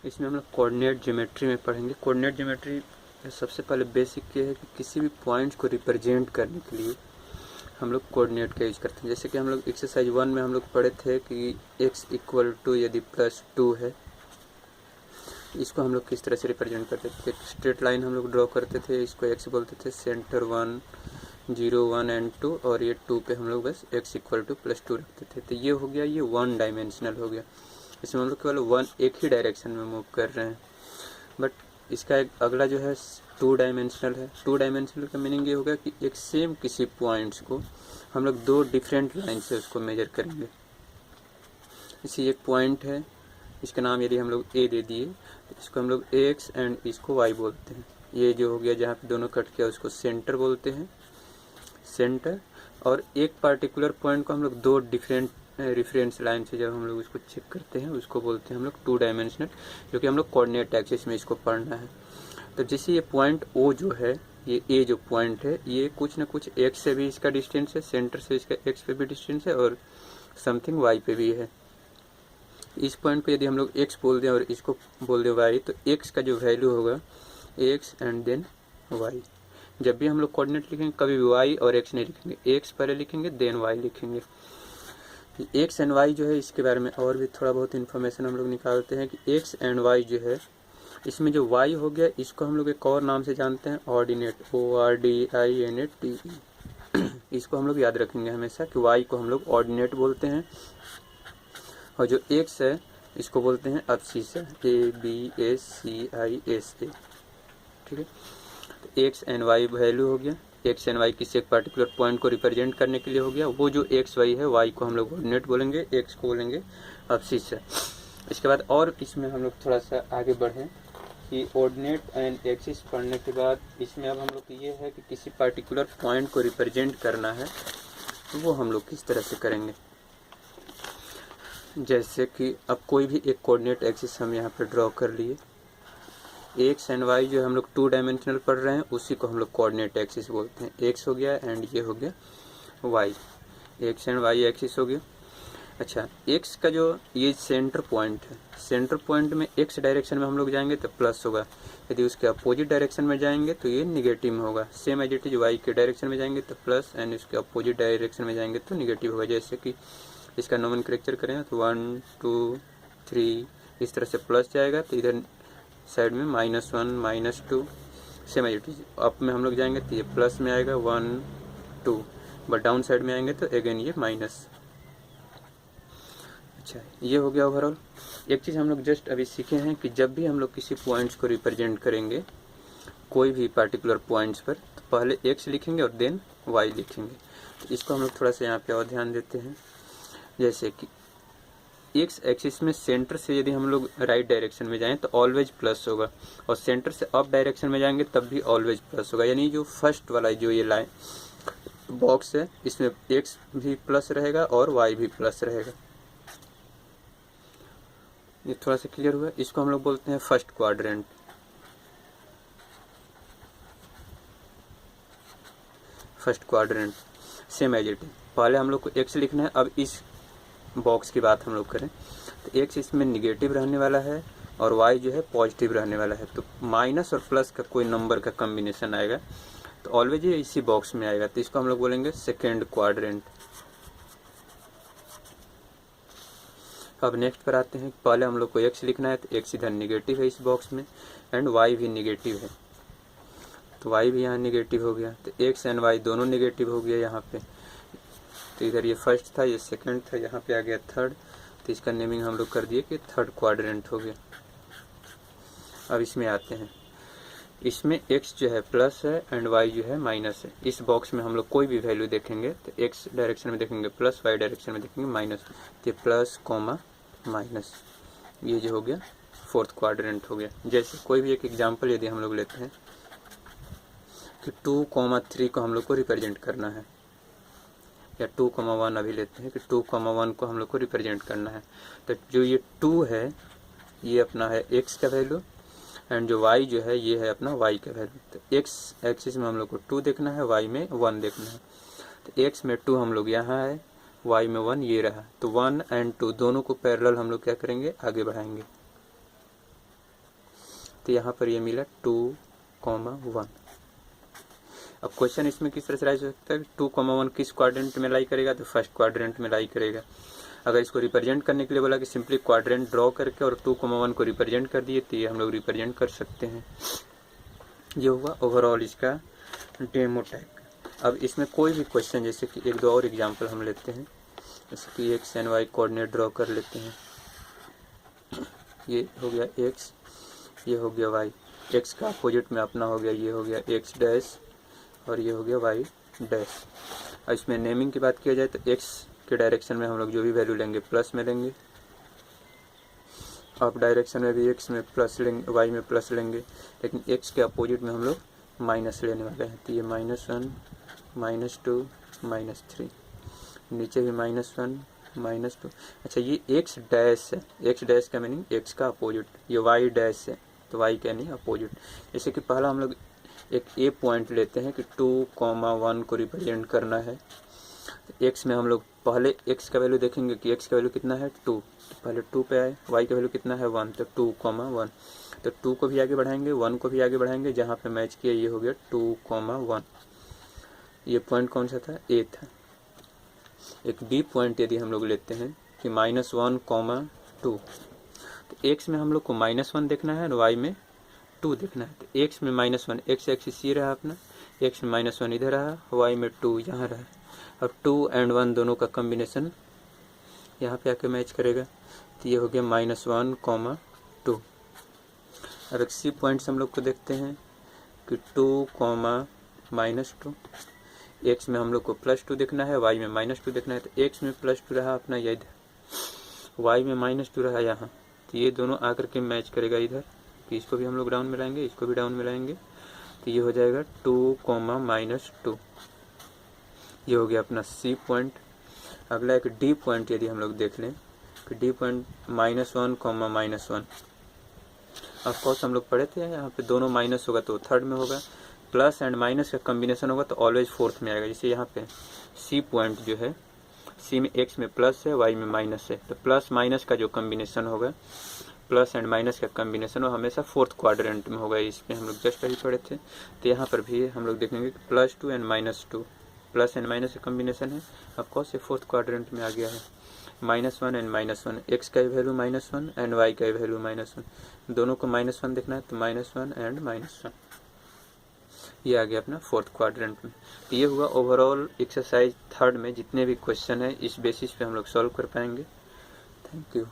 इसमें हम लोग कोऑर्डिनेट ज्योमेट्री में पढ़ेंगे। कोऑर्डिनेट ज्योमेट्री सबसे पहले बेसिक ये है कि किसी भी पॉइंट्स को रिप्रेजेंट करने के लिए हम लोग कोऑर्डिनेट का यूज करते हैं। जैसे कि हम लोग एक्सरसाइज 1 में हम लोग पढ़े थे कि x इक्वल टू यदि +2 है, इसको हम लोग किस तरह से रिप्रेजेंट करते थे। स्ट्रेट लाइन हम लोग ड्रॉ करते थे, इसको x बोलते थे, सेंटर 1 0 1 एंड 2 और ये 2 पे हम लोग बस x इक्वल टू +2 रखते थे। तो ये हो गया, ये 1 डायमेंशनल हो गया। इसमें हम लोग केवल एक ही डायरेक्शन में मूव कर रहे हैं। बट इसका एक अगला जो है 2 डायमेंशनल है। 2 डायमेंशनल का मीनिंग ये होगा कि एक सेम किसी पॉइंट्स को हम लोग 2 डिफरेंट लाइन से उसको मेजर करेंगे। इसी एक पॉइंट है, इसका नाम यदि हम लोग a दे दिए तो इसको हम लोग x एंड इसको y बोलते हैं। ये जो हो गया जहाँ पे दोनों कट किया उसको सेंटर बोलते हैं, सेंटर। और एक पार्टिकुलर पॉइंट को हम लोग 2 डिफरेंट रेफरेंस लाइन से जब हम लोग उसको चेक करते हैं उसको बोलते हैं हम लोग 2 डायमेंशनल, जो कि हम लोग कोऑर्डिनेट एक्सिस में इसको पढ़ना है। तो जैसे ये पॉइंट O जो है, ये A जो पॉइंट है, ये कुछ ना कुछ x से भी इसका डिस्टेंस है, सेंटर से इसका x पे भी डिस्टेंस है और समथिंग y पे भी है। इस पॉइंट पे यदि हम लोग x बोल दें और इसको बोल दें y, तो x का जो वैल्यू होगा x एंड देन y। जब भी हम लोग कोऑर्डिनेट लिखेंगे कभी भी y और x नहीं लिखेंगे, x पहले लिखेंगे देन y लिखेंगे। x एंड y जो है इसके बारे में और भी थोड़ा बहुत इन्फॉर्मेशन हम लोग निकालते हैं कि x एंड y जो है, इसमें जो y हो गया इसको हम लोग एक और नाम से जानते हैं, ऑर्डिनेट, ORDINATE। इसको हम लोग याद रखेंगे हमेशा कि y को हम लोग ऑर्डिनेट बोलते हैं और जो x है इसको बोलते हैं अब्सिसा, ABSCISA। ठीक है, तो x एंड y वैल्यू हो गया। x एंड y किसी एक पर्टिकुलर पॉइंट को रिप्रेजेंट करने के लिए हो गया। वो जो x y है, y को हम लोग ऑर्डिनेट बोलेंगे, x को बोलेंगे अब्सिसा। इसके बाद और इसमें हम लोग थोड़ा सा आगे बढ़ें कि ऑर्डिनेट एंड एक्सिस पढ़ने के बाद इसमें अब हम लोग ये है कि किसी पर्टिकुलर पॉइंट को रिप्रेजेंट करना है तो वो हम लोग किस तरह से करेंगे। जैसे कि अब कोई भी एक कोऑर्डिनेट एक्सिस हम यहाँ पे ड्रॉ कर लिए, एक्स एंड वाई जो हम लोग 2 डायमेंशनल पढ़ रहे हैं उसी को हम लोग कोऑर्डिनेट एक्सिस बोलते हैं। एक्स हो गया एंड ये हो गया Y, X and Y axis हो गया। अच्छा, एक्स का जो ये सेंटर पॉइंट है, सेंटर पॉइंट में एक्स डायरेक्शन में हम लोग जाएंगे तो प्लस होगा, यदि उसके अपोजिट डायरेक्शन में जाएंगे तो ये निगेटिव में होगा। Same as it is Y के डायरेक्शन में जाएंगे तो प्लस एंड उसके अपोजिट डायरेक्शन में जाएंगे तो निगेटिव होगा। जैसे कि इसका नोमेनक्लेचर करें तो 1 2 3 इस तरह से प्लस जाएगा तो इधर साइड में -1 -2, same as it is. Up में हम लोग जाएंगे तो ये प्लस में आएगा 1 2, बट डाउन साइड में आएंगे तो अगेन ये माइनस। अच्छा, ये हो गया ओवरऑल। एक चीज़ हम लोग जस्ट अभी सीखे हैं कि जब भी हम लोग किसी पॉइंट्स को रिप्रेजेंट करेंगे कोई भी पार्टिकुलर पॉइंट्स पर, तो पहले एक्स लिखेंगे और देन वाई लिखेंगे। तो इसको हम लोग थोड़ा सा यहाँ पे और ध्यान देते हैं। जैसे कि एक्स एक्सिस में सेंटर से यदि हम लोग राइट डायरेक्शन में जाएं तो ऑलवेज प्लस होगा, और सेंटर से अप डायरेक्शन में जाएंगे तब भी ऑलवेज प्लस होगा। यानी जो फर्स्ट वाला जो ये लाइन बॉक्स है इसमें एक्स भी प्लस रहेगा और वाई भी प्लस रहेगा। ये थोड़ा सा क्लियर हुआ। इसको हम लोग बोलते हैं first quadrant. First quadrant same as it is. पहले हम लोग को एक्स लिखना है। अब इस बॉक्स की बात हम लोग करें तो एक्स इसमें निगेटिव रहने वाला है और वाई जो है पॉजिटिव रहने वाला है। तो माइनस और प्लस का कोई नंबर का कॉम्बिनेशन आएगा तो ऑलवेज ये इसी बॉक्स में आएगा। तो इसको हम लोग बोलेंगे सेकेंड क्वाड्रेंट। अब नेक्स्ट पर आते हैं। पहले हम लोग को एक्स लिखना है तो एक्स इधर निगेटिव है इस बॉक्स में एंड वाई भी निगेटिव है, तो वाई भी यहाँ निगेटिव हो गया। तो एक्स एंड वाई दोनों निगेटिव हो गया यहाँ पे। तो इधर ये फर्स्ट था, ये सेकंड था, यहाँ पे आ गया थर्ड। तो इसका नेमिंग हम लोग कर दिए कि थर्ड क्वाड्रेंट हो गया। अब इसमें आते हैं। इसमें एक्स जो है प्लस है एंड वाई जो है माइनस है। इस बॉक्स में हम लोग कोई भी वैल्यू देखेंगे तो एक्स डायरेक्शन में देखेंगे प्लस, वाई डायरेक्शन में देखेंगे माइनस। तो प्लस कॉमा माइनस, ये जो हो गया फोर्थ क्वाड्रेंट हो गया। जैसे कोई भी एक एग्जांपल यदि हम लोग लेते हैं कि 2,3 को हम लोग को रिप्रेजेंट करना है, या 2,1 अभी लेते हैं कि 2,1 को हम लोग को रिप्रेजेंट करना है। तो जो ये 2 है ये अपना है x का वैल्यू एंड जो y जो है ये है अपना y का वैल्यू। तो x एक्सिस में हम लोग को 2 देखना है, y में 1 देखना है। तो x में 2 हम लोग यहाँ है, y में 1 ये रहा। तो 1 एंड 2 दोनों को पैरेलल हम लोग क्या करेंगे, आगे बढ़ाएंगे। तो यहाँ पर ये मिला 2,1। अब क्वेश्चन इसमें किस तरह से राइज हो सकता है, 2,1 किस क्वाड्रेंट में लाई करेगा, तो फर्स्ट क्वाड्रेंट में लाई करेगा। अगर इसको रिप्रेजेंट करने के लिए बोला कि सिंपली क्वाड्रेंट ड्रॉ करके और 2,1 को रिप्रेजेंट कर दिए, तो ये हम लोग रिप्रेजेंट कर सकते हैं। ये हुआ ओवरऑल इसका डेमो टाइप का। अब इसमें कोई भी क्वेश्चन, जैसे कि एक दो और एग्जांपल हम लेते हैं, जैसे कि X and Y coordinate draw कर लेते हैं। ये हो गया एक्स, ये हो गया वाई, एक्स का अपोजिट में अपना हो गया, ये हो गया एक्स डैश और ये हो गया वाई डैश। और इसमें नेमिंग की बात किया जाए तो एक्स के डायरेक्शन में हम लोग जो भी वैल्यू लेंगे प्लस में लेंगे, अप डायरेक्शन में भी एक्स में प्लस लेंगे, वाई में प्लस लेंगे, लेकिन एक्स के अपोजिट में हम लोग माइनस लेने वाले हैं। तो ये -1, -2, -3, नीचे भी -1, -2। अच्छा, ये एक्स डैश है, एक्स डैश का मीनिंग एक्स का अपोजिट, ये वाई डैश है तो वाई का नहीं अपोजिट। जैसे कि पहला हम लोग एक ए पॉइंट लेते हैं कि 2,1 को रिप्रेजेंट करना है। एक्स में हम लोग पहले एक्स का वैल्यू देखेंगे कि एक्स का वैल्यू कितना है 2, तो पहले 2 पे आए, वाई का वैल्यू कितना है 1, तो 2,1, तो 2 को भी आगे बढ़ाएंगे, 1 को भी आगे बढ़ाएंगे, जहाँ पे मैच किया ये हो गया 2,1। ये पॉइंट कौन सा था, ए था। एक बी पॉइंट यदि हम लोग लेते हैं कि -1, 2, तो एक्स में हम लोग को -1 देखना है और वाई में 2 देखना है। तो एक्स में -1, एक्स एक्सिस ये रहा अपना, एक्स में -1 इधर रहा, वाई में 2 यहाँ रहा। अब 2 एंड 1 दोनों का कॉम्बिनेशन यहाँ पे आके मैच करेगा, तो ये हो गया -1, 2। और एक सी पॉइंट्स हम लोग को देखते हैं कि 2, -2, एक्स में हम लोग को +2 देखना है, वाई में -2 देखना है। तो एक्स में +2 रहा अपना ये इधर, वाई में -2 रहा यहाँ, तो ये दोनों आकर के मैच करेगा इधर। तो इसको भी हम लोग डाउन में लाएंगे, इसको भी डाउन में लाएंगे, तो ये हो जाएगा 2, -2। ये हो गया अपना सी पॉइंट। अगला एक डी पॉइंट यदि हम लोग देख लें कि डी पॉइंट -1, -1। ऑफकोर्स हम लोग पढ़े थे यहाँ पे दोनों माइनस होगा तो थर्ड में होगा, प्लस एंड माइनस का कॉम्बिनेशन होगा तो ऑलवेज फोर्थ में आएगा। जैसे यहाँ पे सी पॉइंट जो है, सी में एक्स में प्लस है, वाई में माइनस है, तो प्लस माइनस का जो कॉम्बिनेशन होगा, प्लस एंड माइनस का कॉम्बिनेशन वो हमेशा फोर्थ क्वाड्रेंट में होगा। इसमें हम लोग जस्ट अभी पढ़े थे। तो यहाँ पर भी हम लोग देखेंगे कि +2 एंड -2, प्लस एंड माइनस का कॉम्बिनेशन है, ऑफकोर्स ये फोर्थ क्वाड्रेंट में आ गया है। -1 एंड -1, एक्स का वैल्यू -1 एंड वाई का वैल्यू -1, दोनों को -1 देखना है तो -1 एंड -1, ये आ गया अपना फोर्थ क्वाड्रेंट में। तो ये हुआ ओवरऑल एक्सरसाइज थर्ड में जितने भी क्वेश्चन है, इस बेसिस पे हम लोग सॉल्व कर पाएंगे। Thank you.